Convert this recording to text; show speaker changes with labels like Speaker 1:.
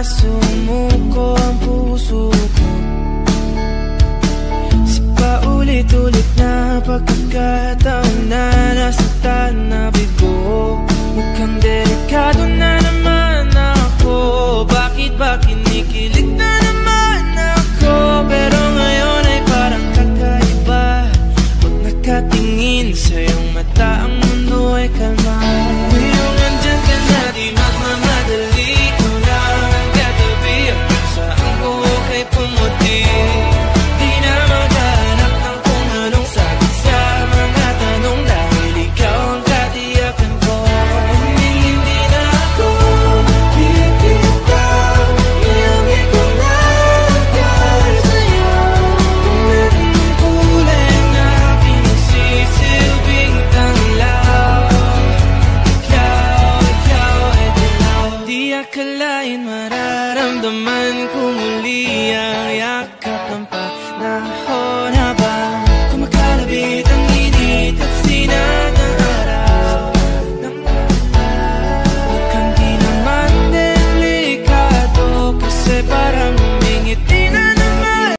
Speaker 1: na sumuko ang puso ko sa paulit-ulit na pagkakataon na nasaktan na bigo. Mukhang delikado na naman ako. Bakit ba kinikilig na naman ako? Pero ngayon ay parang kakaiba. Pag nakatingin sa iyong mata, ang mundo ay kalma. Ngayong andyan ka na, di magmamadali. Ikaw lang ang katabi, ang saan ko kay pumuti. Di na maghanap ng kung anong sagot sa mga tanong, dahil ikaw ang katiyakan ko. Hindi na ako bibitaw, iyong ikaw na dahil sa'yo. Kung meron ng kulay ang aking nagsisilbing tanglaw, ikaw ay dilaw. Di akalain mararamdaman ko muli